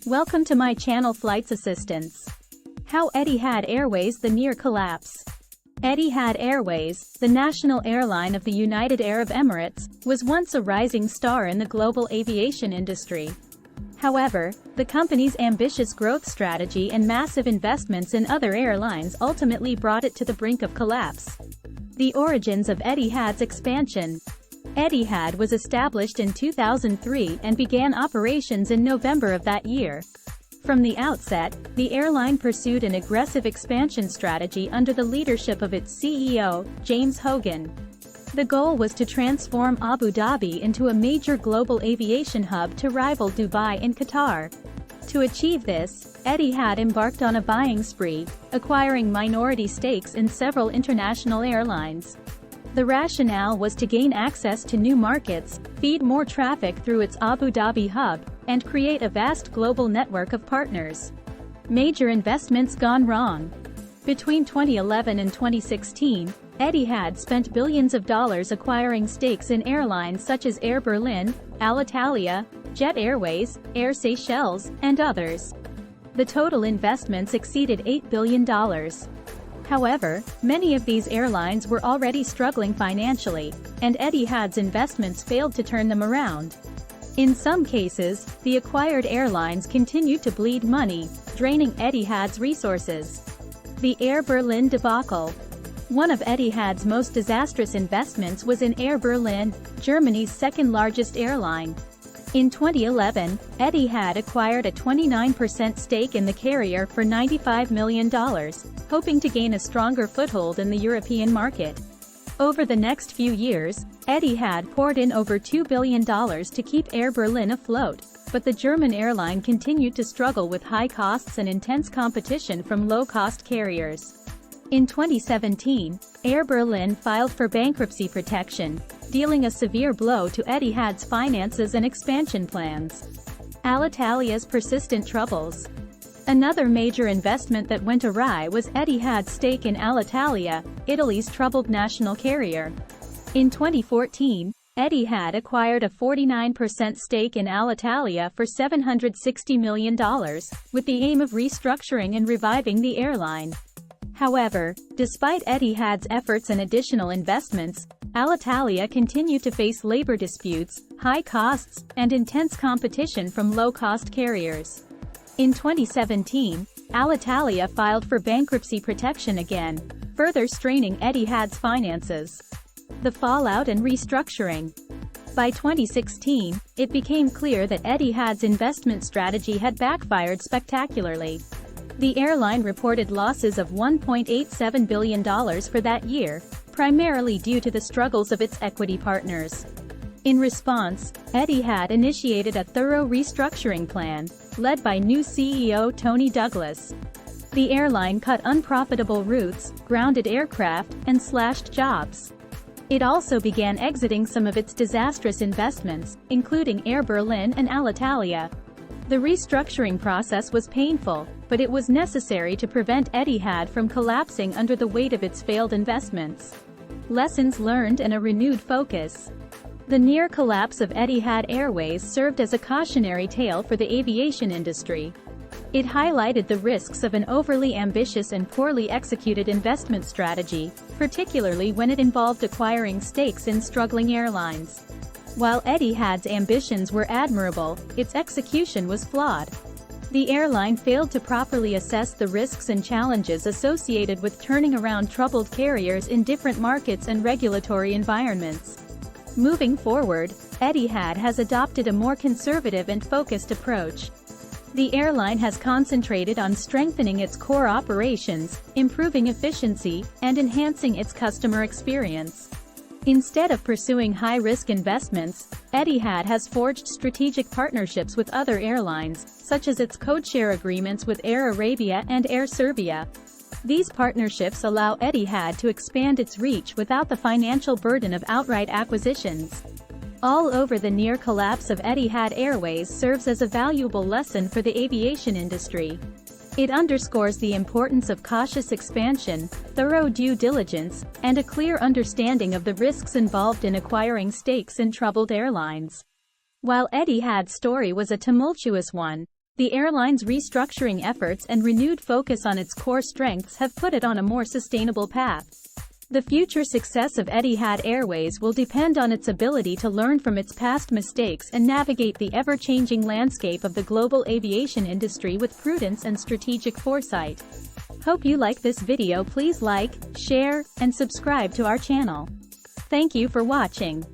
Welcome to my channel Flights Assistance. How Etihad Airways the near collapse. Etihad Airways, the national airline of the United Arab Emirates, was once a rising star in the global aviation industry. However, the company's ambitious growth strategy and massive investments in other airlines ultimately brought it to the brink of collapse. The origins of Etihad's expansion. Etihad was established in 2003 and began operations in November of that year. From the outset, the airline pursued an aggressive expansion strategy under the leadership of its CEO, James Hogan. The goal was to transform Abu Dhabi into a major global aviation hub to rival Dubai and Qatar. To achieve this, Etihad embarked on a buying spree, acquiring minority stakes in several international airlines. The rationale was to gain access to new markets, feed more traffic through its Abu Dhabi hub, and create a vast global network of partners. Major investments gone wrong. Between 2011 and 2016, Etihad spent billions of dollars acquiring stakes in airlines such as Air Berlin, Alitalia, Jet Airways, Air Seychelles, and others. The total investments exceeded $8 billion. However, many of these airlines were already struggling financially, and Etihad's investments failed to turn them around. In some cases, the acquired airlines continued to bleed money, draining Etihad's resources. The Air Berlin debacle. One of Etihad's most disastrous investments was in Air Berlin, Germany's second-largest airline. In 2011, Etihad acquired a 29% stake in the carrier for $95 million, hoping to gain a stronger foothold in the European market. Over the next few years, Etihad poured in over $2 billion to keep Air Berlin afloat, but the German airline continued to struggle with high costs and intense competition from low-cost carriers. In 2017, Air Berlin filed for bankruptcy protection, dealing a severe blow to Etihad's finances and expansion plans. Alitalia's persistent troubles. Another major investment that went awry was Etihad's stake in Alitalia, Italy's troubled national carrier. In 2014, Etihad acquired a 49% stake in Alitalia for $760 million, with the aim of restructuring and reviving the airline. However, despite Etihad's efforts and additional investments, Alitalia continued to face labor disputes, high costs, and intense competition from low-cost carriers. In 2017, Alitalia filed for bankruptcy protection again, further straining Etihad's finances. The fallout and restructuring. By 2016, it became clear that Etihad's investment strategy had backfired spectacularly. The airline reported losses of $1.87 billion for that year, primarily due to the struggles of its equity partners. In response, Etihad initiated a thorough restructuring plan, led by new CEO Tony Douglas. The airline cut unprofitable routes, grounded aircraft, and slashed jobs. It also began exiting some of its disastrous investments, including Air Berlin and Alitalia. The restructuring process was painful, but it was necessary to prevent Etihad from collapsing under the weight of its failed investments. Lessons learned and a renewed focus. The near collapse of Etihad Airways served as a cautionary tale for the aviation industry. It highlighted the risks of an overly ambitious and poorly executed investment strategy, particularly when it involved acquiring stakes in struggling airlines. While Etihad's ambitions were admirable, its execution was flawed. The airline failed to properly assess the risks and challenges associated with turning around troubled carriers in different markets and regulatory environments. Moving forward, Etihad has adopted a more conservative and focused approach. The airline has concentrated on strengthening its core operations, improving efficiency, and enhancing its customer experience. Instead of pursuing high-risk investments, Etihad has forged strategic partnerships with other airlines, such as its codeshare agreements with Air Arabia and Air Serbia. These partnerships allow Etihad to expand its reach without the financial burden of outright acquisitions. All over the near collapse of Etihad Airways serves as a valuable lesson for the aviation industry. It underscores the importance of cautious expansion, thorough due diligence, and a clear understanding of the risks involved in acquiring stakes in troubled airlines. While Etihad's story was a tumultuous one, The airline's restructuring efforts and renewed focus on its core strengths have put it on a more sustainable path. The future success of Etihad Airways will depend on its ability to learn from its past mistakes and navigate the ever-changing landscape of the global aviation industry with prudence and strategic foresight. Hope you like this video. Please like, share, and subscribe to our channel. Thank you for watching.